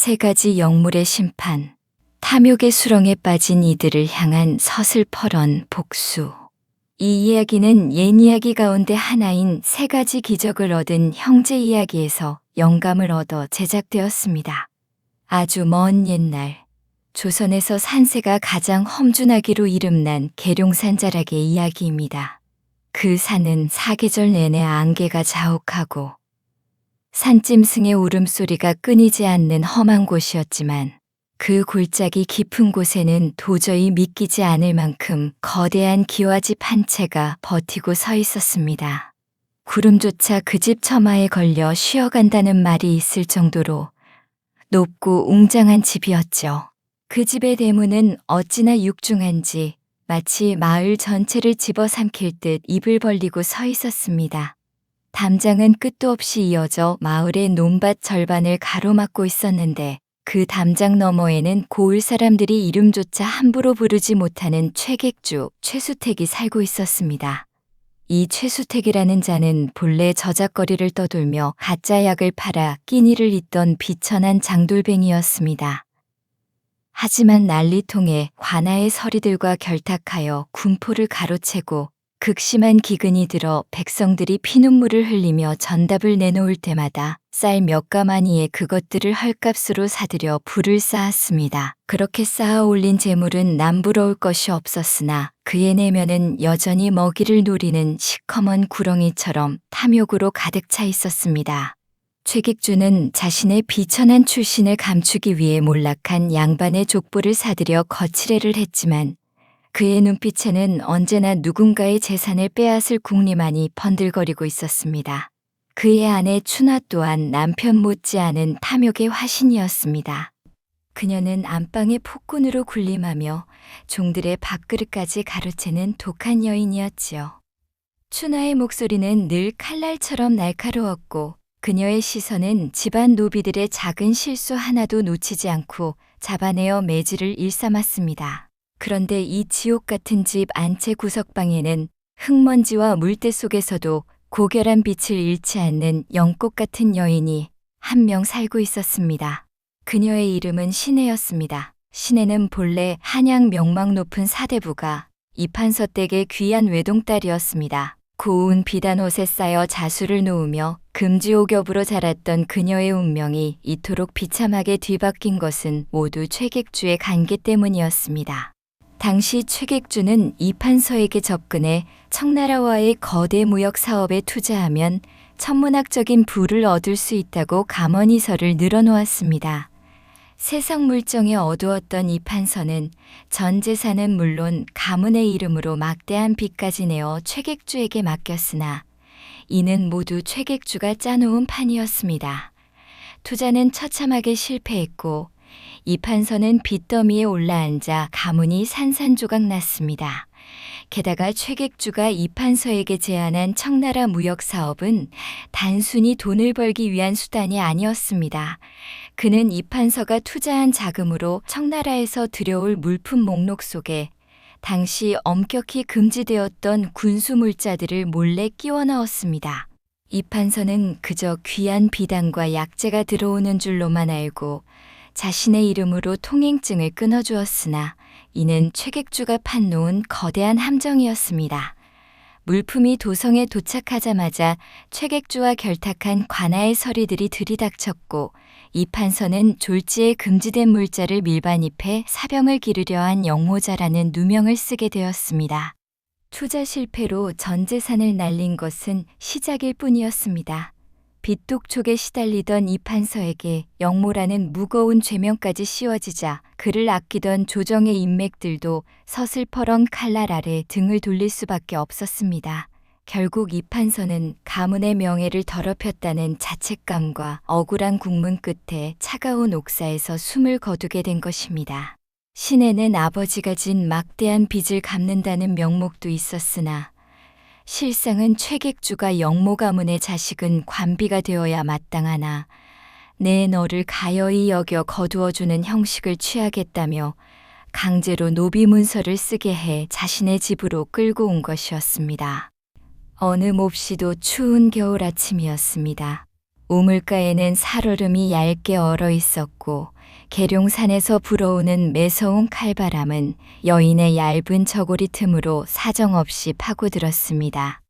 세 가지 영물의 심판, 탐욕의 수렁에 빠진 이들을 향한 서슬퍼런 복수. 이 이야기는 옛 이야기 가운데 하나인 세 가지 기적을 얻은 형제 이야기에서 영감을 얻어 제작되었습니다. 아주 먼 옛날, 조선에서 산세가 가장 험준하기로 이름난 계룡산 자락의 이야기입니다. 그 산은 사계절 내내 안개가 자욱하고 산짐승의 울음소리가 끊이지 않는 험한 곳이었지만 그 골짜기 깊은 곳에는 도저히 믿기지 않을 만큼 거대한 기와집 한 채가 버티고 서 있었습니다. 구름조차 그 집 처마에 걸려 쉬어간다는 말이 있을 정도로 높고 웅장한 집이었죠. 그 집의 대문은 어찌나 육중한지 마치 마을 전체를 집어삼킬 듯 입을 벌리고 서 있었습니다. 담장은 끝도 없이 이어져 마을의 논밭 절반을 가로막고 있었는데 그 담장 너머에는 고을 사람들이 이름조차 함부로 부르지 못하는 최객주 최수택이 살고 있었습니다. 이 최수택이라는 자는 본래 저작거리를 떠돌며 가짜 약을 팔아 끼니를 잇던 비천한 장돌뱅이였습니다. 하지만 난리통에 관아의 서리들과 결탁하여 군포를 가로채고 극심한 기근이 들어 백성들이 피눈물을 흘리며 전답을 내놓을 때마다 쌀 몇 가마니에 그것들을 헐값으로 사들여 불을 쌓았습니다. 그렇게 쌓아 올린 재물은 남부러울 것이 없었으나 그의 내면은 여전히 먹이를 노리는 시커먼 구렁이처럼 탐욕으로 가득 차 있었습니다. 최객주는 자신의 비천한 출신을 감추기 위해 몰락한 양반의 족보를 사들여 거칠애를 했지만 그의 눈빛에는 언제나 누군가의 재산을 빼앗을 궁리만이 번들거리고 있었습니다. 그의 아내 춘하 또한 남편 못지않은 탐욕의 화신이었습니다. 그녀는 안방의 폭군으로 군림하며 종들의 밥그릇까지 가로채는 독한 여인이었지요. 춘하의 목소리는 늘 칼날처럼 날카로웠고 그녀의 시선은 집안 노비들의 작은 실수 하나도 놓치지 않고 잡아내어 매질을 일삼았습니다. 그런데 이 지옥 같은 집 안채 구석방에는 흙먼지와 물때 속에서도 고결한 빛을 잃지 않는 연꽃 같은 여인이 한 명 살고 있었습니다. 그녀의 이름은 신혜였습니다. 신혜는 본래 한양 명망 높은 사대부가 이판서 댁의 귀한 외동딸이었습니다. 고운 비단 옷에 쌓여 자수를 놓으며 금지옥엽으로 자랐던 그녀의 운명이 이토록 비참하게 뒤바뀐 것은 모두 최객주의 관계 때문이었습니다. 당시 최객주는 이판서에게 접근해 청나라와의 거대 무역 사업에 투자하면 천문학적인 부를 얻을 수 있다고 감언이설을 늘어놓았습니다. 세상 물정에 어두웠던 이판서는 전 재산은 물론 가문의 이름으로 막대한 빚까지 내어 최객주에게 맡겼으나 이는 모두 최객주가 짜놓은 판이었습니다. 투자는 처참하게 실패했고 이판서는 빚더미에 올라앉아 가문이 산산조각 났습니다. 게다가 최객주가 이판서에게 제안한 청나라 무역 사업은 단순히 돈을 벌기 위한 수단이 아니었습니다. 그는 이판서가 투자한 자금으로 청나라에서 들여올 물품 목록 속에 당시 엄격히 금지되었던 군수물자들을 몰래 끼워 넣었습니다. 이판서는 그저 귀한 비단과 약재가 들어오는 줄로만 알고 자신의 이름으로 통행증을 끊어주었으나 이는 최객주가 판놓은 거대한 함정이었습니다. 물품이 도성에 도착하자마자 최객주와 결탁한 관아의 서리들이 들이닥쳤고 이판서는 졸지에 금지된 물자를 밀반입해 사병을 기르려 한 영모자라는 누명을 쓰게 되었습니다. 투자 실패로 전 재산을 날린 것은 시작일 뿐이었습니다. 빚독촉에 시달리던 이판서에게 영모라는 무거운 죄명까지 씌워지자 그를 아끼던 조정의 인맥들도 서슬퍼런 칼날 아래 등을 돌릴 수밖에 없었습니다. 결국 이판서는 가문의 명예를 더럽혔다는 자책감과 억울한 국문 끝에 차가운 옥사에서 숨을 거두게 된 것입니다. 신혜는 아버지가 진 막대한 빚을 갚는다는 명목도 있었으나 실상은 최객주가 영모 가문의 자식은 관비가 되어야 마땅하나 내 너를 가여이 여겨 거두어주는 형식을 취하겠다며 강제로 노비 문서를 쓰게 해 자신의 집으로 끌고 온 것이었습니다. 어느 몹시도 추운 겨울 아침이었습니다. 우물가에는 살얼음이 얇게 얼어 있었고 계룡산에서 불어오는 매서운 칼바람은 여인의 얇은 저고리 틈으로 사정없이 파고들었습니다.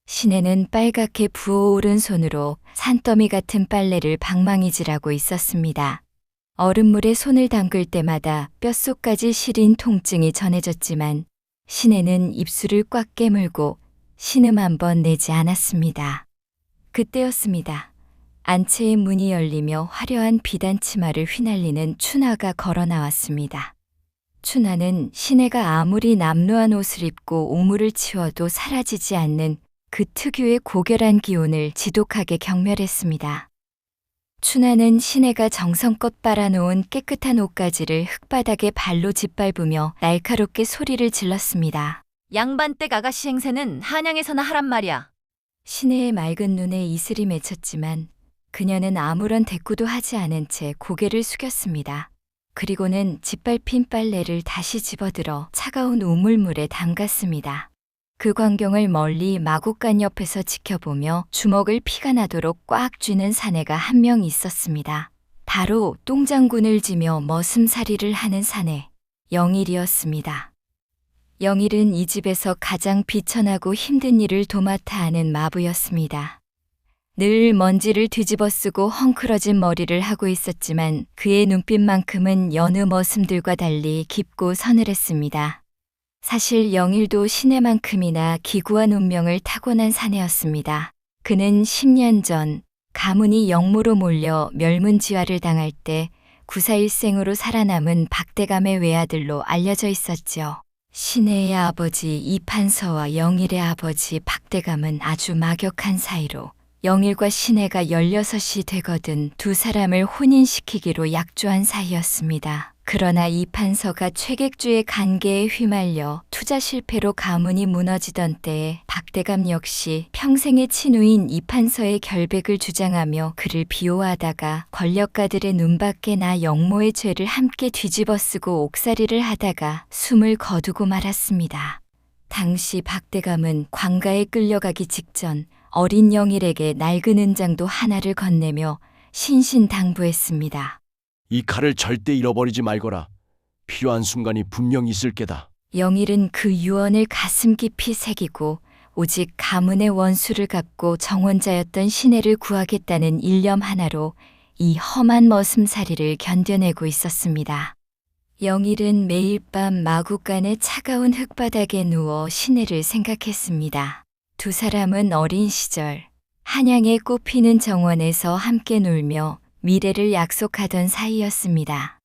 시내는 빨갛게 부어오른 손으로 산더미 같은 빨래를 방망이질하고 있었습니다. 얼음물에 손을 담글 때마다 뼛속까지 시린 통증이 전해졌지만 시내는 입술을 꽉 깨물고 신음 한 번 내지 않았습니다. 그때였습니다. 안채의 문이 열리며 화려한 비단 치마를 휘날리는 춘하가 걸어 나왔습니다. 춘하는 시내가 아무리 남루한 옷을 입고 우물을 치워도 사라지지 않는 그 특유의 고결한 기운을 지독하게 경멸했습니다. 춘하는 시내가 정성껏 빨아놓은 깨끗한 옷가지를 흙바닥에 발로 짓밟으며 날카롭게 소리를 질렀습니다. 양반댁 아가씨 행세는 한양에서나 하란 말이야. 시내의 맑은 눈에 이슬이 맺혔지만 그녀는 아무런 대꾸도 하지 않은 채 고개를 숙였습니다. 그리고는 짓밟힌 빨래를 다시 집어들어 차가운 우물물에 담갔습니다. 그 광경을 멀리 마구간 옆에서 지켜보며 주먹을 피가 나도록 꽉 쥐는 사내가 한 명 있었습니다. 바로 똥장군을 지며 머슴살이를 하는 사내, 영일이었습니다. 영일은 이 집에서 가장 비천하고 힘든 일을 도맡아 하는 마부였습니다. 늘 먼지를 뒤집어 쓰고 헝클어진 머리를 하고 있었지만 그의 눈빛만큼은 여느 머슴들과 달리 깊고 서늘했습니다. 사실 영일도 시내만큼이나 기구한 운명을 타고난 사내였습니다. 그는 10년 전 가문이 영모로 몰려 멸문지화를 당할 때 구사일생으로 살아남은 박대감의 외아들로 알려져 있었지요. 시내의 아버지 이판서와 영일의 아버지 박대감은 아주 막역한 사이로 영일과 시내가 16이 되거든 두 사람을 혼인시키기로 약조한 사이였습니다. 그러나 이판서가 최객주의 간계에 휘말려 투자 실패로 가문이 무너지던 때에 박대감 역시 평생의 친우인 이판서의 결백을 주장하며 그를 비호하다가 권력가들의 눈밖에 나 영모의 죄를 함께 뒤집어 쓰고 옥살이를 하다가 숨을 거두고 말았습니다. 당시 박대감은 관가에 끌려가기 직전 어린 영일에게 낡은 은장도 하나를 건네며 신신당부했습니다. 이 칼을 절대 잃어버리지 말거라. 필요한 순간이 분명 있을 게다. 영일은 그 유언을 가슴 깊이 새기고 오직 가문의 원수를 갚고 정원자였던 시내를 구하겠다는 일념 하나로 이 험한 머슴살이를 견뎌내고 있었습니다. 영일은 매일 밤 마구간의 차가운 흙바닥에 누워 시내를 생각했습니다. 두 사람은 어린 시절 한양의 꽃피는 정원에서 함께 놀며 미래를 약속하던 사이였습니다.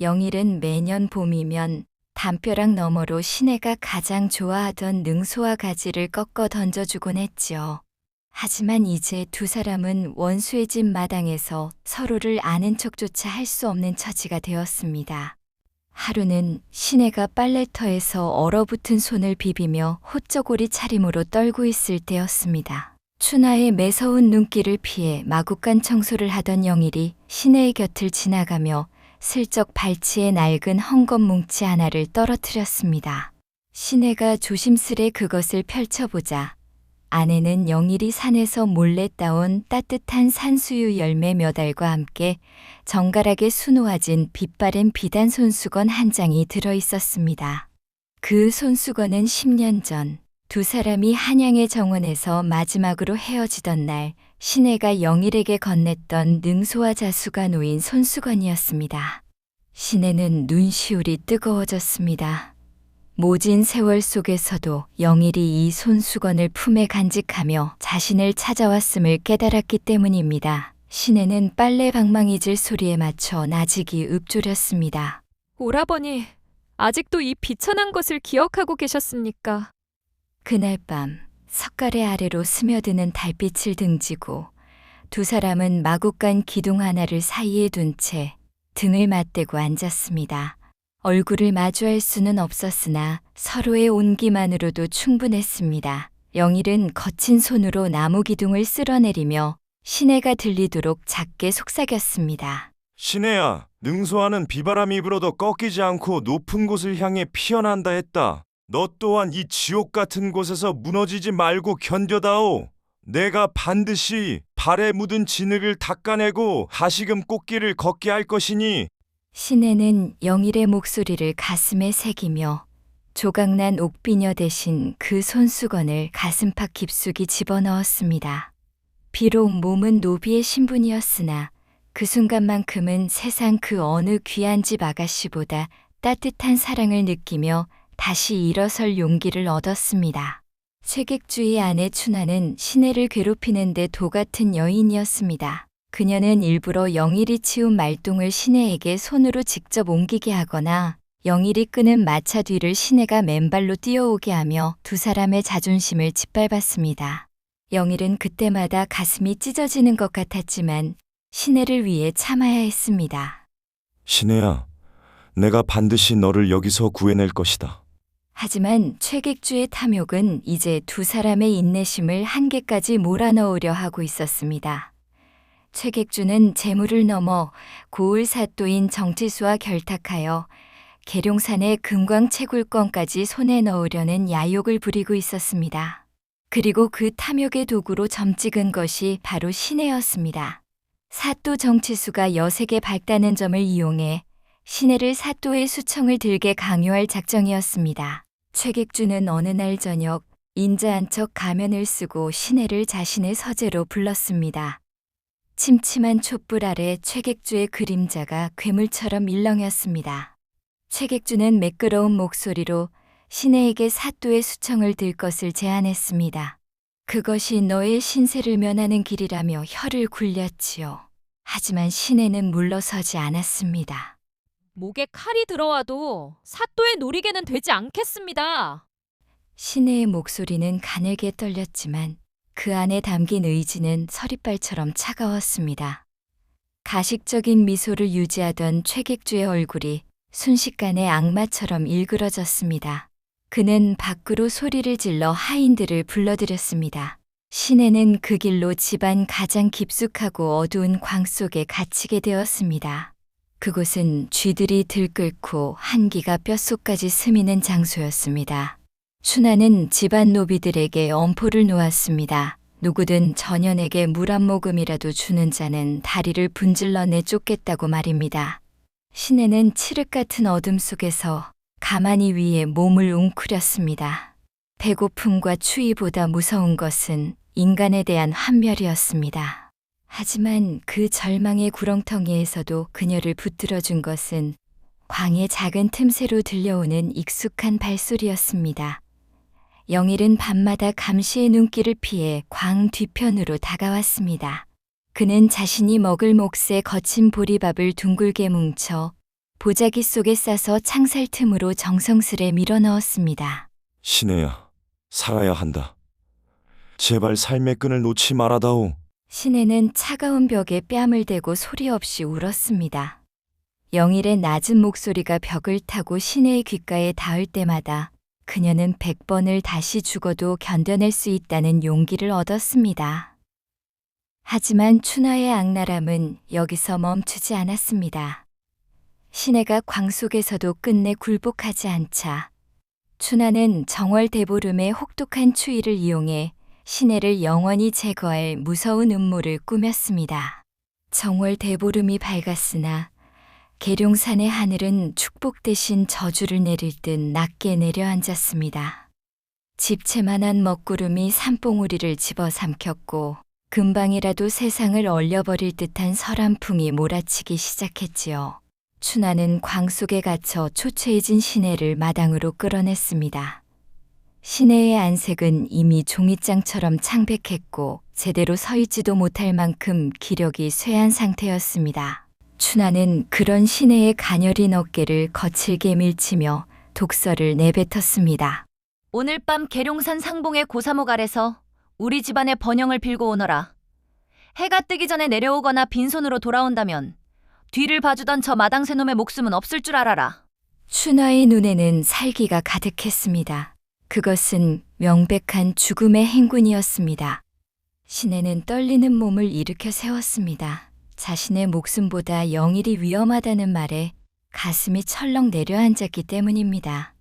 영일은 매년 봄이면 담벼락 너머로 시내가 가장 좋아하던 능소와 가지를 꺾어 던져주곤 했지요. 하지만 이제 두 사람은 원수의 집 마당에서 서로를 아는 척조차 할 수 없는 처지가 되었습니다. 하루는 시내가 빨래터에서 얼어붙은 손을 비비며 호쩌고리 차림으로 떨고 있을 때였습니다. 춘하의 매서운 눈길을 피해 마구간 청소를 하던 영일이 시내의 곁을 지나가며 슬쩍 발치에 낡은 헝겊 뭉치 하나를 떨어뜨렸습니다. 시내가 조심스레 그것을 펼쳐보자 안에는 영일이 산에서 몰래 따온 따뜻한 산수유 열매 몇 알과 함께 정갈하게 수놓아진 빛바랜 비단 손수건 한 장이 들어 있었습니다. 그 손수건은 10년 전 두 사람이 한양의 정원에서 마지막으로 헤어지던 날 시내가 영일에게 건넸던 능소와 자수가 놓인 손수건이었습니다. 시내는 눈시울이 뜨거워졌습니다. 모진 세월 속에서도 영일이 이 손수건을 품에 간직하며 자신을 찾아왔음을 깨달았기 때문입니다. 시내는 빨래 방망이질 소리에 맞춰 나직이 읊조렸습니다. 오라버니, 아직도 이 비천한 것을 기억하고 계셨습니까? 그날 밤 석가래 아래로 스며드는 달빛을 등지고 두 사람은 마구간 기둥 하나를 사이에 둔 채 등을 맞대고 앉았습니다. 얼굴을 마주할 수는 없었으나 서로의 온기만으로도 충분했습니다. 영일은 거친 손으로 나무 기둥을 쓸어내리며 시내가 들리도록 작게 속삭였습니다. 시내야, 능소하는 비바람이 불어도 꺾이지 않고 높은 곳을 향해 피어난다 했다. 너 또한 이 지옥 같은 곳에서 무너지지 말고 견뎌다오. 내가 반드시 발에 묻은 진흙을 닦아내고 다시금 꽃길을 걷게 할 것이니 신혜는 영일의 목소리를 가슴에 새기며 조각난 옥비녀 대신 그 손수건을 가슴팍 깊숙이 집어넣었습니다. 비록 몸은 노비의 신분이었으나 그 순간만큼은 세상 그 어느 귀한 집 아가씨보다 따뜻한 사랑을 느끼며 다시 일어설 용기를 얻었습니다. 채객주의 아내 춘하는 신혜를 괴롭히는데 도 같은 여인이었습니다. 그녀는 일부러 영일이 치운 말똥을 신혜에게 손으로 직접 옮기게 하거나 영일이 끄는 마차 뒤를 신혜가 맨발로 뛰어오게 하며 두 사람의 자존심을 짓밟았습니다. 영일은 그때마다 가슴이 찢어지는 것 같았지만 신혜를 위해 참아야 했습니다. 신혜야, 내가 반드시 너를 여기서 구해낼 것이다. 하지만 최객주의 탐욕은 이제 두 사람의 인내심을 한계까지 몰아넣으려 하고 있었습니다. 최객주는 재물을 넘어 고을 사또인 정치수와 결탁하여 계룡산의 금광채굴권까지 손에 넣으려는 야욕을 부리고 있었습니다. 그리고 그 탐욕의 도구로 점찍은 것이 바로 신혜였습니다. 사또 정치수가 여색에 밝다는 점을 이용해 신혜를 사또의 수청을 들게 강요할 작정이었습니다. 최객주는 어느 날 저녁 인자한 척 가면을 쓰고 신혜를 자신의 서재로 불렀습니다. 침침한 촛불 아래 최객주의 그림자가 괴물처럼 일렁였습니다. 최객주는 매끄러운 목소리로 신혜에게 사또의 수청을 들 것을 제안했습니다. 그것이 너의 신세를 면하는 길이라며 혀를 굴렸지요. 하지만 신혜는 물러서지 않았습니다. 목에 칼이 들어와도 사또의 놀이개는 되지 않겠습니다. 신혜의 목소리는 가늘게 떨렸지만 그 안에 담긴 의지는 서리발처럼 차가웠습니다. 가식적인 미소를 유지하던 최객주의 얼굴이 순식간에 악마처럼 일그러졌습니다. 그는 밖으로 소리를 질러 하인들을 불러들였습니다. 신혜는 그 길로 집안 가장 깊숙하고 어두운 광 속에 갇히게 되었습니다. 그곳은 쥐들이 들끓고 한기가 뼛속까지 스미는 장소였습니다. 춘하는 집안 노비들에게 엄포를 놓았습니다. 누구든 전연에게 물 한 모금이라도 주는 자는 다리를 분질러 내쫓겠다고 말입니다. 신혜는 칠흑 같은 어둠 속에서 가만히 위에 몸을 웅크렸습니다. 배고픔과 추위보다 무서운 것은 인간에 대한 환멸이었습니다. 하지만 그 절망의 구렁텅이에서도 그녀를 붙들어준 것은 광의 작은 틈새로 들려오는 익숙한 발소리였습니다. 영일은 밤마다 감시의 눈길을 피해 광 뒤편으로 다가왔습니다. 그는 자신이 먹을 몫의 거친 보리밥을 둥글게 뭉쳐 보자기 속에 싸서 창살 틈으로 정성스레 밀어넣었습니다. 신혜야, 살아야 한다. 제발 삶의 끈을 놓지 말아다오. 신혜는 차가운 벽에 뺨을 대고 소리 없이 울었습니다. 영일의 낮은 목소리가 벽을 타고 신혜의 귓가에 닿을 때마다 그녀는 100번을 다시 죽어도 견뎌낼 수 있다는 용기를 얻었습니다. 하지만 춘하의 악랄함은 여기서 멈추지 않았습니다. 신혜가 광 속에서도 끝내 굴복하지 않자 춘하는 정월 대보름의 혹독한 추위를 이용해 신혜를 영원히 제거할 무서운 음모를 꾸몄습니다. 정월 대보름이 밝았으나 계룡산의 하늘은 축복 대신 저주를 내릴 듯 낮게 내려앉았습니다. 집채만한 먹구름이 산봉우리를 집어삼켰고 금방이라도 세상을 얼려버릴 듯한 서람풍이 몰아치기 시작했지요. 춘하는 광 속에 갇혀 초췌해진 신혜를 마당으로 끌어냈습니다. 신혜의 안색은 이미 종이장처럼 창백했고 제대로 서 있지도 못할 만큼 기력이 쇠한 상태였습니다. 춘하는 그런 신혜의 가녀린 어깨를 거칠게 밀치며 독설을 내뱉었습니다. 오늘 밤 계룡산 상봉의 고사목 아래서 우리 집안의 번영을 빌고 오너라. 해가 뜨기 전에 내려오거나 빈손으로 돌아온다면 뒤를 봐주던 저 마당새놈의 목숨은 없을 줄 알아라. 춘하의 눈에는 살기가 가득했습니다. 그것은 명백한 죽음의 행군이었습니다. 신혜는 떨리는 몸을 일으켜 세웠습니다. 자신의 목숨보다 영일이 위험하다는 말에 가슴이 철렁 내려앉았기 때문입니다.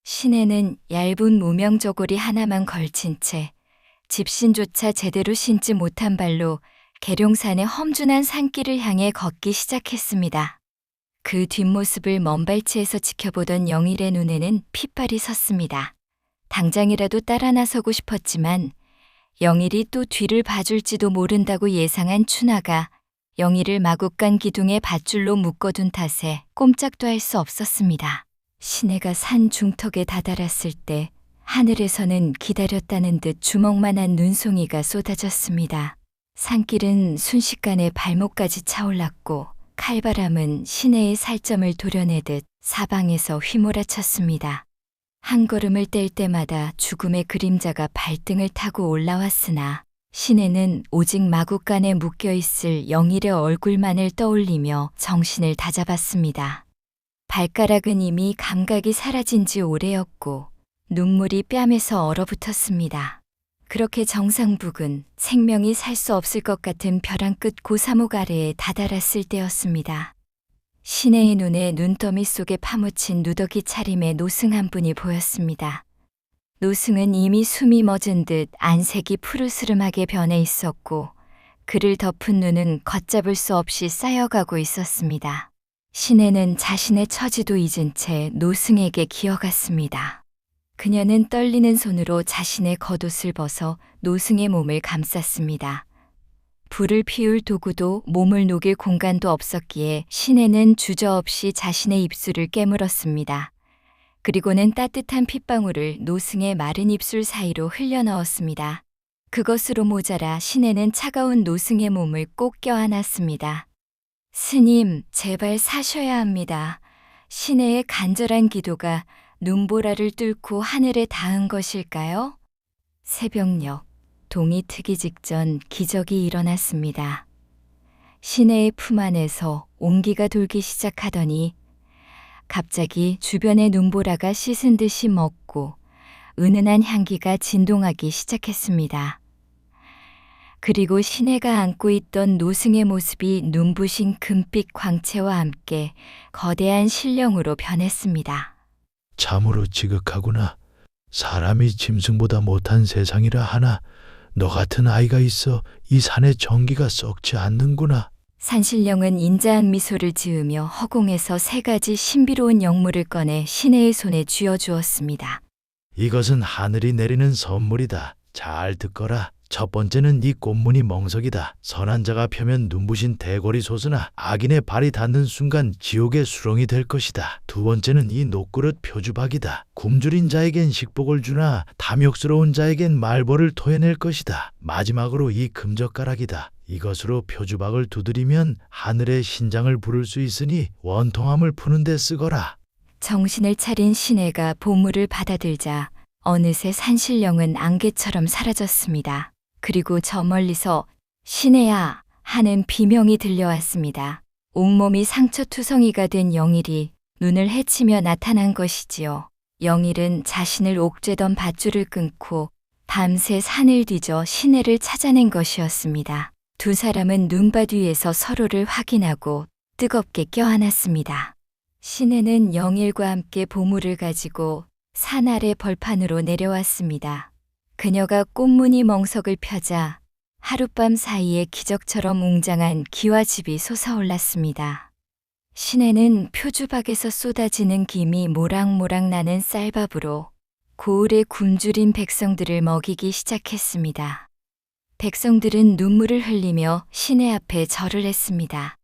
신혜는 얇은 무명 저고리 하나만 걸친 채 집신조차 제대로 신지 못한 발로 계룡산의 험준한 산길을 향해 걷기 시작했습니다. 그 뒷모습을 먼발치에서 지켜보던 영일의 눈에는 핏발이 섰습니다. 당장이라도 따라 나서고 싶었지만 영일이 또 뒤를 봐줄지도 모른다고 예상한 춘하가 영일을 마구간 기둥에 밧줄로 묶어둔 탓에 꼼짝도 할 수 없었습니다. 시내가 산 중턱에 다다랐을 때 하늘에서는 기다렸다는 듯 주먹만한 눈송이가 쏟아졌습니다. 산길은 순식간에 발목까지 차올랐고 칼바람은 시내의 살점을 도려내듯 사방에서 휘몰아쳤습니다. 한 걸음을 뗄 때마다 죽음의 그림자가 발등을 타고 올라왔으나 시내는 오직 마구간에 묶여있을 영일의 얼굴만을 떠올리며 정신을 다잡았습니다. 발가락은 이미 감각이 사라진 지 오래였고 눈물이 뺨에서 얼어붙었습니다. 그렇게 정상북은 생명이 살 수 없을 것 같은 벼랑 끝 고사목 아래에 다다랐을 때였습니다. 시내의 눈에 눈더미 속에 파묻힌 누더기 차림의 노승 한 분이 보였습니다. 노승은 이미 숨이 멎은 듯 안색이 푸르스름하게 변해 있었고 그를 덮은 눈은 걷잡을 수 없이 쌓여가고 있었습니다. 시내는 자신의 처지도 잊은 채 노승에게 기어갔습니다. 그녀는 떨리는 손으로 자신의 겉옷을 벗어 노승의 몸을 감쌌습니다. 불을 피울 도구도 몸을 녹일 공간도 없었기에 시내는 주저없이 자신의 입술을 깨물었습니다. 그리고는 따뜻한 핏방울을 노승의 마른 입술 사이로 흘려넣었습니다. 그것으로 모자라 시내는 차가운 노승의 몸을 꼭 껴안았습니다. 스님, 제발 사셔야 합니다. 시내의 간절한 기도가 눈보라를 뚫고 하늘에 닿은 것일까요? 새벽녘, 동이 트기 직전 기적이 일어났습니다. 시내의 품 안에서 온기가 돌기 시작하더니 갑자기 주변의 눈보라가 씻은 듯이 멎고 은은한 향기가 진동하기 시작했습니다. 그리고 시내가 안고 있던 노승의 모습이 눈부신 금빛 광채와 함께 거대한 신령으로 변했습니다. 참으로 지극하구나. 사람이 짐승보다 못한 세상이라 하나 너 같은 아이가 있어 이 산의 정기가 썩지 않는구나. 산신령은 인자한 미소를 지으며 허공에서 3가지 신비로운 영물을 꺼내 시내의 손에 쥐어주었습니다. 이것은 하늘이 내리는 선물이다. 잘 듣거라. 첫 번째는 이 꽃무늬 멍석이다. 선한 자가 펴면 눈부신 대궐이 솟으나 악인의 발이 닿는 순간 지옥의 수렁이 될 것이다. 두 번째는 이 녹그릇 표주박이다. 굶주린 자에겐 식복을 주나 탐욕스러운 자에겐 말벌을 토해낼 것이다. 마지막으로 이 금젓가락이다. 이것으로 표주박을 두드리면 하늘의 신장을 부를 수 있으니 원통함을 푸는 데 쓰거라. 정신을 차린 시내가 보물을 받아들자 어느새 산신령은 안개처럼 사라졌습니다. 그리고 저 멀리서 시내야 하는 비명이 들려왔습니다. 온몸이 상처투성이가 된 영일이 눈을 헤치며 나타난 것이지요. 영일은 자신을 옥죄던 밧줄을 끊고 밤새 산을 뒤져 시내를 찾아낸 것이었습니다. 두 사람은 눈밭 위에서 서로를 확인하고 뜨겁게 껴안았습니다. 시내는 영일과 함께 보물을 가지고 산 아래 벌판으로 내려왔습니다. 그녀가 꽃무늬 멍석을 펴자 하룻밤 사이에 기적처럼 웅장한 기와집이 솟아올랐습니다. 시내는 표주박에서 쏟아지는 김이 모락모락 나는 쌀밥으로 고을의 굶주린 백성들을 먹이기 시작했습니다. 백성들은 눈물을 흘리며 시내 앞에 절을 했습니다.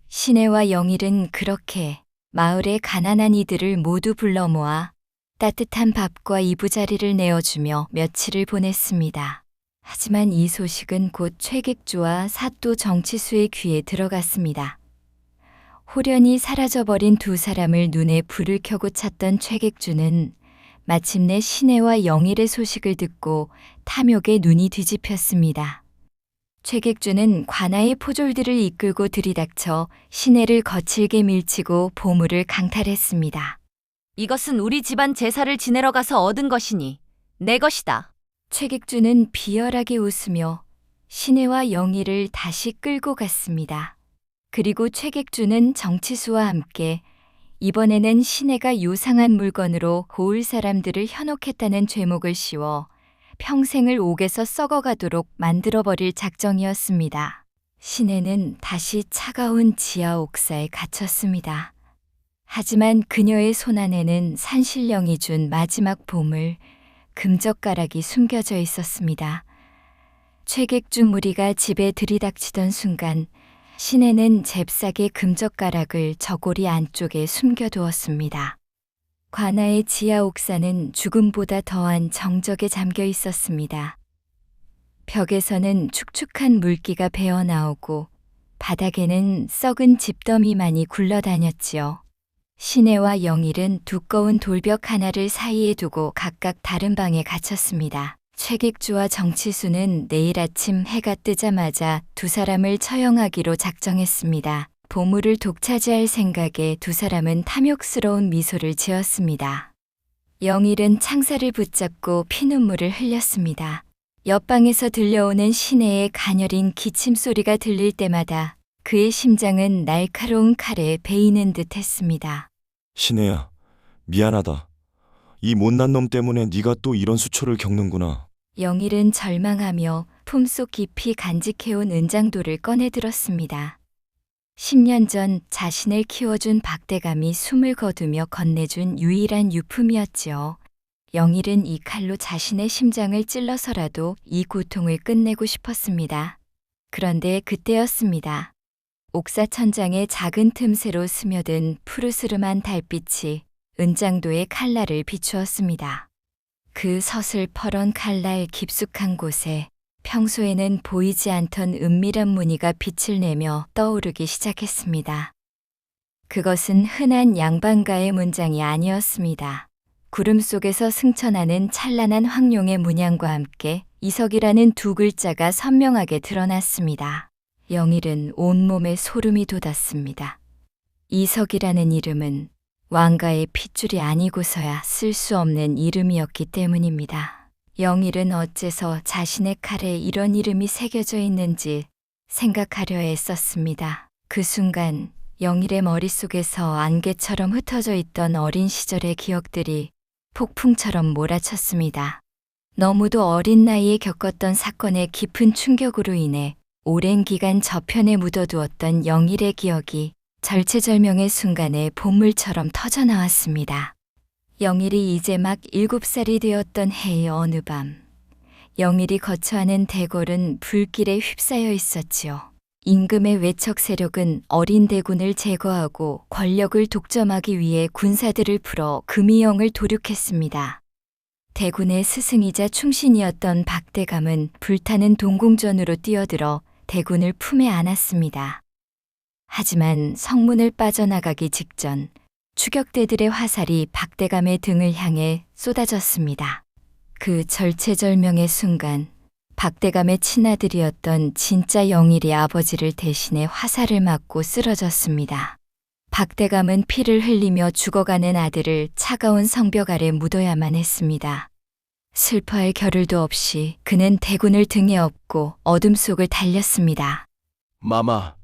시내와 영일은 그렇게 마을의 가난한 이들을 모두 불러 모아 따뜻한 밥과 이부자리를 내어주며 며칠을 보냈습니다. 하지만 이 소식은 곧 최객주와 사또 정치수의 귀에 들어갔습니다. 호련히 사라져버린 두 사람을 눈에 불을 켜고 찾던 최객주는 마침내 시내와 영일의 소식을 듣고 탐욕에 눈이 뒤집혔습니다. 최객주는 관아의 포졸들을 이끌고 들이닥쳐 시내를 거칠게 밀치고 보물을 강탈했습니다. 이것은 우리 집안 제사를 지내러 가서 얻은 것이니 내 것이다. 최객주는 비열하게 웃으며 시내와 영일을 다시 끌고 갔습니다. 그리고 최객주는 정치수와 함께 이번에는 시내가 요상한 물건으로 고을 사람들을 현혹했다는 죄목을 씌워 평생을 옥에서 썩어가도록 만들어버릴 작정이었습니다. 신혜는 다시 차가운 지하 옥사에 갇혔습니다. 하지만 그녀의 손안에는 산신령이 준 마지막 보물, 금젓가락이 숨겨져 있었습니다. 최객주 무리가 집에 들이닥치던 순간 신혜는 잽싸게 금젓가락을 저고리 안쪽에 숨겨두었습니다. 관아의 지하 옥사는 죽음보다 더한 정적에 잠겨 있었습니다. 벽에서는 축축한 물기가 배어나오고 바닥에는 썩은 집더미만이 굴러다녔지요. 신혜와 영일은 두꺼운 돌벽 하나를 사이에 두고 각각 다른 방에 갇혔습니다. 최객주와 정치수는 내일 아침 해가 뜨자마자 두 사람을 처형하기로 작정했습니다. 보물을 독차지할 생각에 두 사람은 탐욕스러운 미소를 지었습니다. 영일은 창살을 붙잡고 피눈물을 흘렸습니다. 옆방에서 들려오는 신혜의 가녀린 기침 소리가 들릴 때마다 그의 심장은 날카로운 칼에 베이는 듯 했습니다. 신혜야, 미안하다. 이 못난 놈 때문에 네가 또 이런 수초를 겪는구나. 영일은 절망하며 품속 깊이 간직해온 은장도를 꺼내들었습니다. 10년 전 자신을 키워준 박대감이 숨을 거두며 건네준 유일한 유품이었지요. 영일은 이 칼로 자신의 심장을 찔러서라도 이 고통을 끝내고 싶었습니다. 그런데 그때였습니다. 옥사 천장의 작은 틈새로 스며든 푸르스름한 달빛이 은장도의 칼날을 비추었습니다. 그 서슬퍼런 칼날 깊숙한 곳에 평소에는 보이지 않던 은밀한 무늬가 빛을 내며 떠오르기 시작했습니다. 그것은 흔한 양반가의 문장이 아니었습니다. 구름 속에서 승천하는 찬란한 황룡의 문양과 함께 이석이라는 두 글자가 선명하게 드러났습니다. 영일은 온몸에 소름이 돋았습니다. 이석이라는 이름은 왕가의 핏줄이 아니고서야 쓸 수 없는 이름이었기 때문입니다. 영일은 어째서 자신의 칼에 이런 이름이 새겨져 있는지 생각하려 애썼습니다. 그 순간 영일의 머릿속에서 안개처럼 흩어져 있던 어린 시절의 기억들이 폭풍처럼 몰아쳤습니다. 너무도 어린 나이에 겪었던 사건의 깊은 충격으로 인해 오랜 기간 저편에 묻어두었던 영일의 기억이 절체절명의 순간에 보물처럼 터져나왔습니다. 영일이 이제 막 7살이 되었던 해의 어느 밤, 영일이 거처하는 대궐은 불길에 휩싸여 있었지요. 임금의 외척 세력은 어린 대군을 제거하고 권력을 독점하기 위해 군사들을 풀어 금이영을 도륙했습니다. 대군의 스승이자 충신이었던 박대감은 불타는 동궁전으로 뛰어들어 대군을 품에 안았습니다. 하지만 성문을 빠져나가기 직전 추격대들의 화살이 박대감의 등을 향해 쏟아졌습니다. 그 절체절명의 순간 박대감의 친아들이었던 진짜 영일이 아버지를 대신해 화살을 맞고 쓰러졌습니다. 박대감은 피를 흘리며 죽어가는 아들을 차가운 성벽 아래 묻어야만 했습니다. 슬퍼할 겨를도 없이 그는 대군을 등에 업고 어둠 속을 달렸습니다. 마마,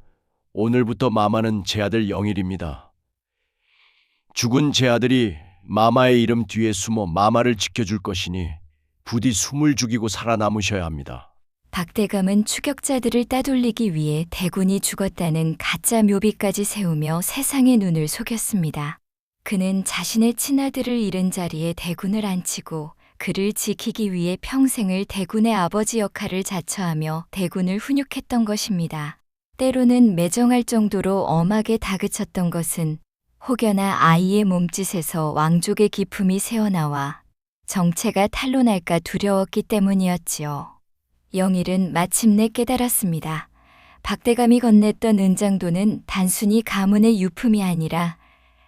오늘부터 마마는 제 아들 영일입니다. 죽은 제 아들이 마마의 이름 뒤에 숨어 마마를 지켜줄 것이니 부디 숨을 죽이고 살아남으셔야 합니다. 박대감은 추격자들을 따돌리기 위해 대군이 죽었다는 가짜 묘비까지 세우며 세상의 눈을 속였습니다. 그는 자신의 친아들을 잃은 자리에 대군을 앉히고 그를 지키기 위해 평생을 대군의 아버지 역할을 자처하며 대군을 훈육했던 것입니다. 때로는 매정할 정도로 엄하게 다그쳤던 것은 혹여나 아이의 몸짓에서 왕족의 기품이 새어나와 정체가 탄로날까 두려웠기 때문이었지요. 영일은 마침내 깨달았습니다. 박대감이 건넸던 은장도는 단순히 가문의 유품이 아니라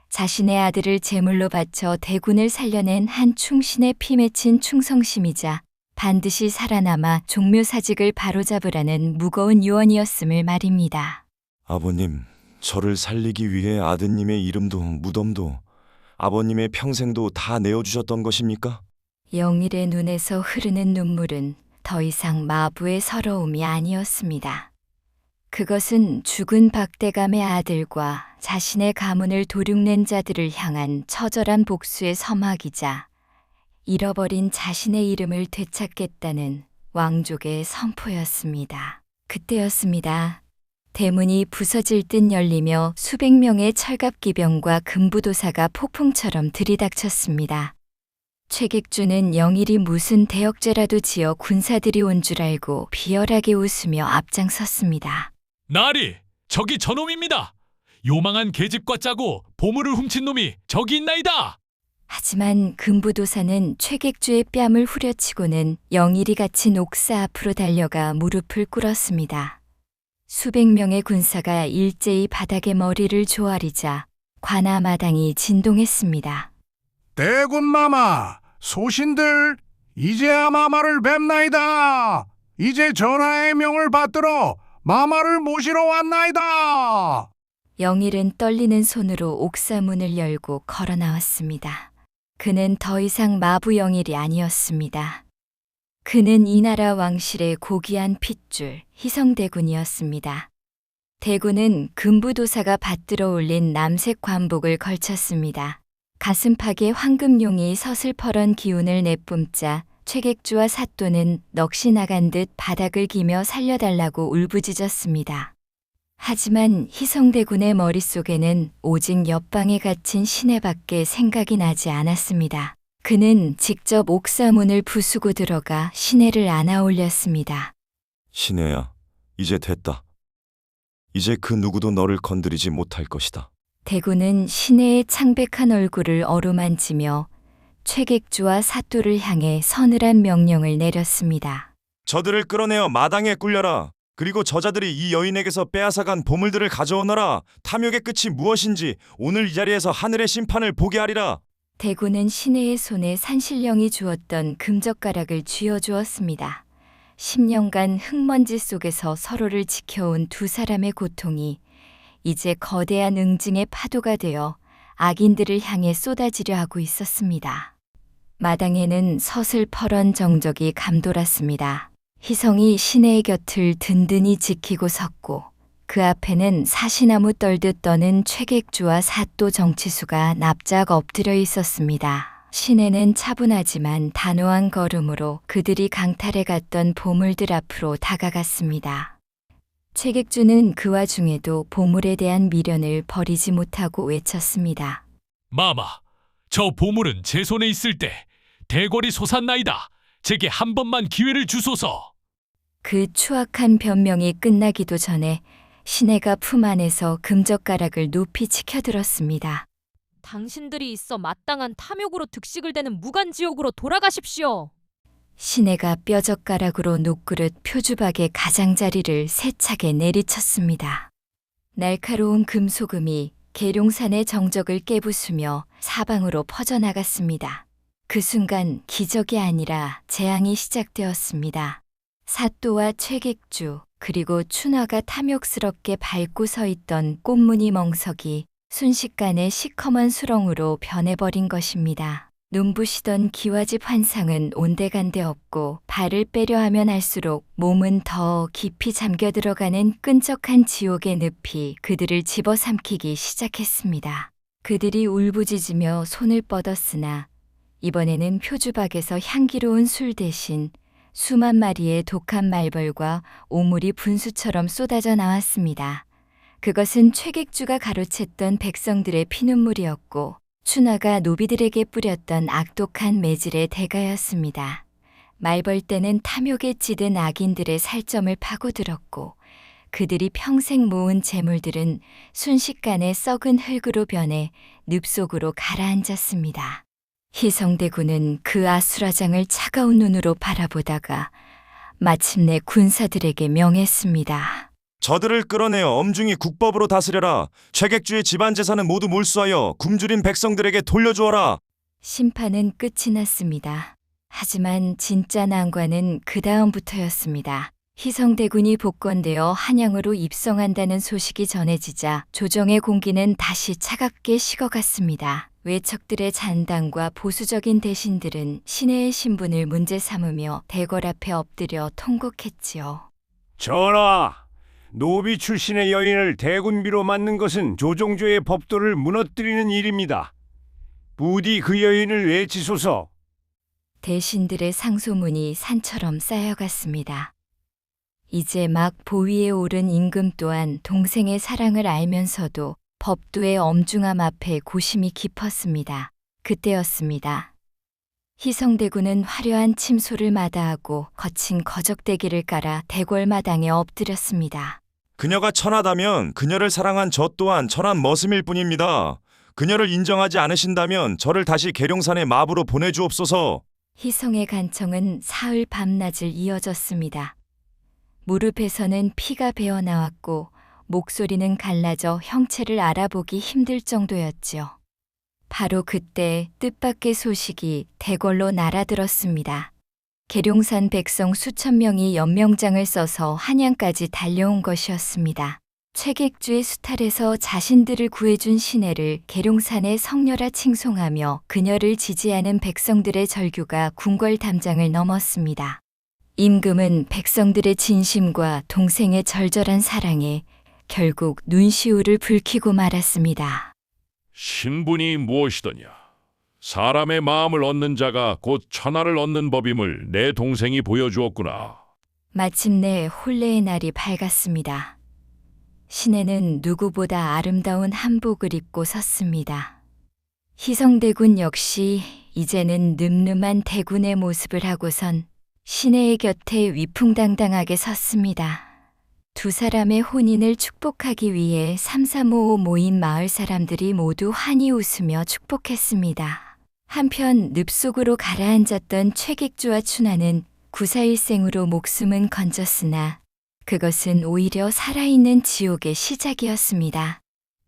자신의 아들을 제물로 바쳐 대군을 살려낸 한 충신의 피 맺힌 충성심이자 반드시 살아남아 종묘사직을 바로잡으라는 무거운 유언이었음을 말입니다. 아버님, 저를 살리기 위해 아드님의 이름도 무덤도 아버님의 평생도 다 내어주셨던 것입니까? 영일의 눈에서 흐르는 눈물은 더 이상 마부의 서러움이 아니었습니다. 그것은 죽은 박대감의 아들과 자신의 가문을 도륙낸 자들을 향한 처절한 복수의 서막이자 잃어버린 자신의 이름을 되찾겠다는 왕족의 선포였습니다. 그때였습니다. 대문이 부서질 듯 열리며 수백 명의 철갑기병과 금부도사가 폭풍처럼 들이닥쳤습니다. 최객주는 영일이 무슨 대역죄라도 지어 군사들이 온 줄 알고 비열하게 웃으며 앞장섰습니다. 나리, 저기 저놈입니다. 요망한 계집과 짜고 보물을 훔친 놈이 저기 있나이다. 하지만 금부도사는 최객주의 뺨을 후려치고는 영일이 갇힌 옥사 앞으로 달려가 무릎을 꿇었습니다. 수백 명의 군사가 일제히 바닥에 머리를 조아리자 관아 마당이 진동했습니다. 대군마마, 소신들, 이제야 마마를 뵙나이다. 이제 전하의 명을 받들어 마마를 모시러 왔나이다. 영일은 떨리는 손으로 옥사 문을 열고 걸어 나왔습니다. 그는 더 이상 마부 영일이 아니었습니다. 그는 이 나라 왕실의 고귀한 핏줄 희성대군이었습니다. 대군은 금부도사가 받들어 올린 남색 관복을 걸쳤습니다. 가슴팍에 황금용이 서슬퍼런 기운을 내뿜자 최객주와 사또는 넋이 나간 듯 바닥을 기며 살려달라고 울부짖었습니다. 하지만 희성대군의 머릿속에는 오직 옆방에 갇힌 시내밖에 생각이 나지 않았습니다. 그는 직접 옥사문을 부수고 들어가 시내를 안아 올렸습니다. 시내야, 이제 됐다. 이제 그 누구도 너를 건드리지 못할 것이다. 대군은 시내의 창백한 얼굴을 어루만지며 최객주와 사또를 향해 서늘한 명령을 내렸습니다. 저들을 끌어내어 마당에 굴려라. 그리고 저자들이 이 여인에게서 빼앗아간 보물들을 가져오너라. 탐욕의 끝이 무엇인지 오늘 이 자리에서 하늘의 심판을 보게 하리라. 대군은 시내의 손에 산신령이 주었던 금젓가락을 쥐어주었습니다. 10년간 흙먼지 속에서 서로를 지켜온 두 사람의 고통이 이제 거대한 응징의 파도가 되어 악인들을 향해 쏟아지려 하고 있었습니다. 마당에는 서슬퍼런 정적이 감돌았습니다. 희성이 시내의 곁을 든든히 지키고 섰고 그 앞에는 사시나무 떨듯 떠는 최객주와 사또 정치수가 납작 엎드려 있었습니다. 시내는 차분하지만 단호한 걸음으로 그들이 강탈해 갔던 보물들 앞으로 다가갔습니다. 최객주는 그 와중에도 보물에 대한 미련을 버리지 못하고 외쳤습니다. 마마, 저 보물은 제 손에 있을 때 대궐이 솟았나이다. 제게 한 번만 기회를 주소서. 그 추악한 변명이 끝나기도 전에 시내가 품 안에서 금젓가락을 높이 치켜들었습니다. 당신들이 있어 마땅한 탐욕으로 득식을 대는 무간지옥으로 돌아가십시오. 시내가 뼈젓가락으로 녹그릇 표주박의 가장자리를 세차게 내리쳤습니다. 날카로운 금소금이 계룡산의 정적을 깨부수며 사방으로 퍼져나갔습니다. 그 순간 기적이 아니라 재앙이 시작되었습니다. 사또와 최객주 그리고 춘화가 탐욕스럽게 밟고 서 있던 꽃무늬 멍석이 순식간에 시커먼 수렁으로 변해버린 것입니다. 눈부시던 기와집 환상은 온데간데 없고 발을 빼려 하면 할수록 몸은 더 깊이 잠겨 들어가는 끈적한 지옥의 늪이 그들을 집어삼키기 시작했습니다. 그들이 울부짖으며 손을 뻗었으나 이번에는 표주박에서 향기로운 술 대신 수만 마리의 독한 말벌과 오물이 분수처럼 쏟아져 나왔습니다. 그것은 최객주가 가로챘던 백성들의 피눈물이었고 춘화가 노비들에게 뿌렸던 악독한 매질의 대가였습니다. 말벌떼는 탐욕에 찌든 악인들의 살점을 파고들었고 그들이 평생 모은 재물들은 순식간에 썩은 흙으로 변해 늪속으로 가라앉았습니다. 희성대군은 그 아수라장을 차가운 눈으로 바라보다가 마침내 군사들에게 명했습니다. 저들을 끌어내어 엄중히 국법으로 다스려라. 최객주의 집안 재산은 모두 몰수하여 굶주린 백성들에게 돌려주어라. 심판은 끝이 났습니다. 하지만 진짜 난관은 그 다음부터였습니다. 희성대군이 복권되어 한양으로 입성한다는 소식이 전해지자 조정의 공기는 다시 차갑게 식어갔습니다. 외척들의 잔당과 보수적인 대신들은 시내의 신분을 문제 삼으며 대궐 앞에 엎드려 통곡했지요. 전하, 노비 출신의 여인을 대군비로 맞는 것은 조종조의 법도를 무너뜨리는 일입니다. 부디 그 여인을 외치소서. 대신들의 상소문이 산처럼 쌓여갔습니다. 이제 막 보위에 오른 임금 또한 동생의 사랑을 알면서도 법도의 엄중함 앞에 고심이 깊었습니다. 그때였습니다. 희성대군은 화려한 침소를 마다하고 거친 거적대기를 깔아 대궐마당에 엎드렸습니다. 그녀가 천하다면 그녀를 사랑한 저 또한 천한 머슴일 뿐입니다. 그녀를 인정하지 않으신다면 저를 다시 계룡산의 마부로 보내주옵소서. 희성의 간청은 사흘 밤낮을 이어졌습니다. 무릎에서는 피가 배어나왔고 목소리는 갈라져 형체를 알아보기 힘들 정도였지요. 바로 그때 뜻밖의 소식이 대궐로 날아들었습니다. 계룡산 백성 수천 명이 연명장을 써서 한양까지 달려온 것이었습니다. 최객주의 수탈에서 자신들을 구해준 신혜를 계룡산의 성녀라 칭송하며 그녀를 지지하는 백성들의 절규가 궁궐 담장을 넘었습니다. 임금은 백성들의 진심과 동생의 절절한 사랑에 결국 눈시울을 붉히고 말았습니다. 신분이 무엇이더냐? 사람의 마음을 얻는 자가 곧 천하를 얻는 법임을 내 동생이 보여주었구나. 마침내 혼례의 날이 밝았습니다. 신혜는 누구보다 아름다운 한복을 입고 섰습니다. 희성대군 역시 이제는 늠름한 대군의 모습을 하고선 신혜의 곁에 위풍당당하게 섰습니다. 두 사람의 혼인을 축복하기 위해 삼삼오오 모인 마을 사람들이 모두 환히 웃으며 축복했습니다. 한편 늪속으로 가라앉았던 최객주와 춘하는 구사일생으로 목숨은 건졌으나 그것은 오히려 살아있는 지옥의 시작이었습니다.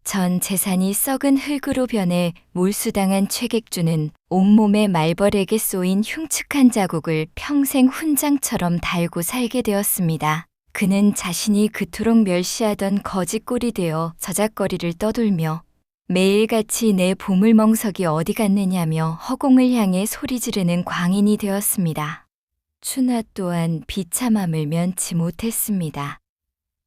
전 재산이 썩은 흙으로 변해 몰수당한 최객주는 온몸에 말벌에게 쏘인 흉측한 자국을 평생 훈장처럼 달고 살게 되었습니다. 그는 자신이 그토록 멸시하던 거짓골이 되어 저작거리를 떠돌며 매일같이 내 보물멍석이 어디 갔느냐며 허공을 향해 소리 지르는 광인이 되었습니다. 춘하 또한 비참함을 면치 못했습니다.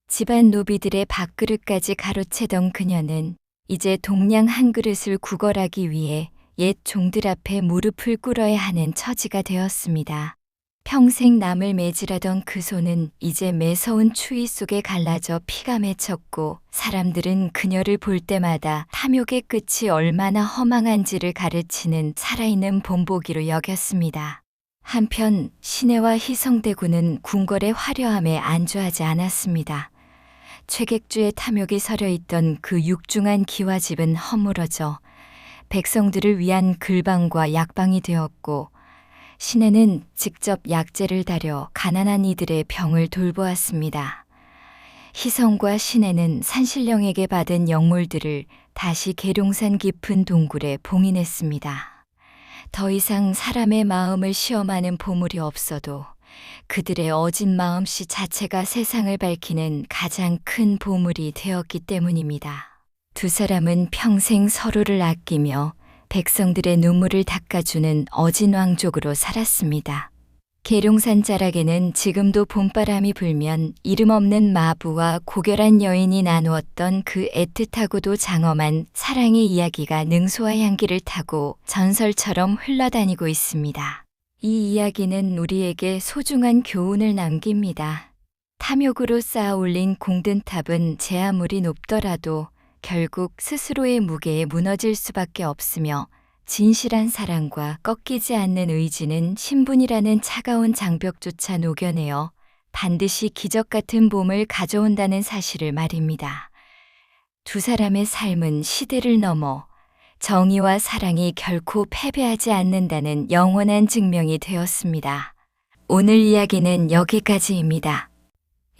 집안 노비들의 밥그릇까지 가로채던 그녀는 이제 동량 한 그릇을 구걸하기 위해 옛 종들 앞에 무릎을 꿇어야 하는 처지가 되었습니다. 평생 남을 매질하던 그 손은 이제 매서운 추위 속에 갈라져 피가 맺혔고 사람들은 그녀를 볼 때마다 탐욕의 끝이 얼마나 허망한지를 가르치는 살아있는 본보기로 여겼습니다. 한편 신혜와 희성대군은 궁궐의 화려함에 안주하지 않았습니다. 최객주의 탐욕이 서려있던 그 육중한 기와집은 허물어져 백성들을 위한 글방과 약방이 되었고 신혜는 직접 약재를 다려 가난한 이들의 병을 돌보았습니다. 희성과 신혜는 산신령에게 받은 영물들을 다시 계룡산 깊은 동굴에 봉인했습니다. 더 이상 사람의 마음을 시험하는 보물이 없어도 그들의 어진 마음씨 자체가 세상을 밝히는 가장 큰 보물이 되었기 때문입니다. 두 사람은 평생 서로를 아끼며 백성들의 눈물을 닦아주는 어진 왕족으로 살았습니다. 계룡산 자락에는 지금도 봄바람이 불면 이름 없는 마부와 고결한 여인이 나누었던 그 애틋하고도 장엄한 사랑의 이야기가 능소와 향기를 타고 전설처럼 흘러다니고 있습니다. 이 이야기는 우리에게 소중한 교훈을 남깁니다. 탐욕으로 쌓아 올린 공든탑은 제 아무리 높더라도 결국 스스로의 무게에 무너질 수밖에 없으며 진실한 사랑과 꺾이지 않는 의지는 신분이라는 차가운 장벽조차 녹여내어 반드시 기적 같은 봄을 가져온다는 사실을 말입니다. 두 사람의 삶은 시대를 넘어 정의와 사랑이 결코 패배하지 않는다는 영원한 증명이 되었습니다. 오늘 이야기는 여기까지입니다.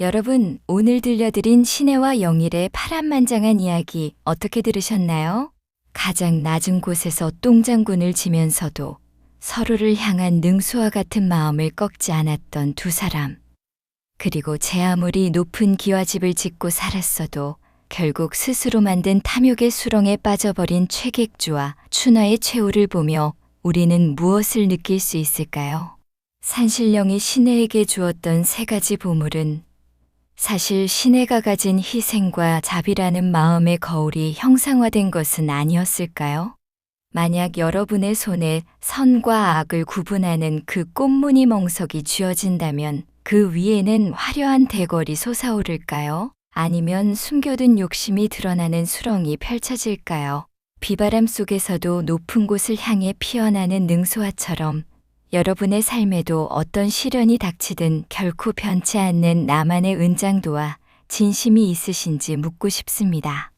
여러분, 오늘 들려드린 신혜와 영일의 파란만장한 이야기 어떻게 들으셨나요? 가장 낮은 곳에서 똥장군을 지면서도 서로를 향한 능수와 같은 마음을 꺾지 않았던 두 사람. 그리고 제 아무리 높은 기와집을 짓고 살았어도 결국 스스로 만든 탐욕의 수렁에 빠져버린 최객주와 춘하의 최후를 보며 우리는 무엇을 느낄 수 있을까요? 산신령이 신혜에게 주었던 세 가지 보물은 사실 신혜가 가진 희생과 자비라는 마음의 거울이 형상화된 것은 아니었을까요? 만약 여러분의 손에 선과 악을 구분하는 그 꽃무늬 멍석이 쥐어진다면 그 위에는 화려한 대궐이 솟아오를까요? 아니면 숨겨둔 욕심이 드러나는 수렁이 펼쳐질까요? 비바람 속에서도 높은 곳을 향해 피어나는 능소화처럼 여러분의 삶에도 어떤 시련이 닥치든 결코 변치 않는 나만의 은장도와 진심이 있으신지 묻고 싶습니다.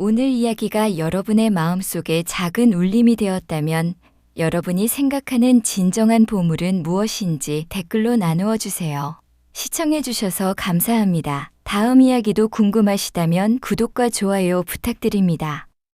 오늘 이야기가 여러분의 마음속에 작은 울림이 되었다면 여러분이 생각하는 진정한 보물은 무엇인지 댓글로 나누어 주세요. 시청해 주셔서 감사합니다. 다음 이야기도 궁금하시다면 구독과 좋아요 부탁드립니다.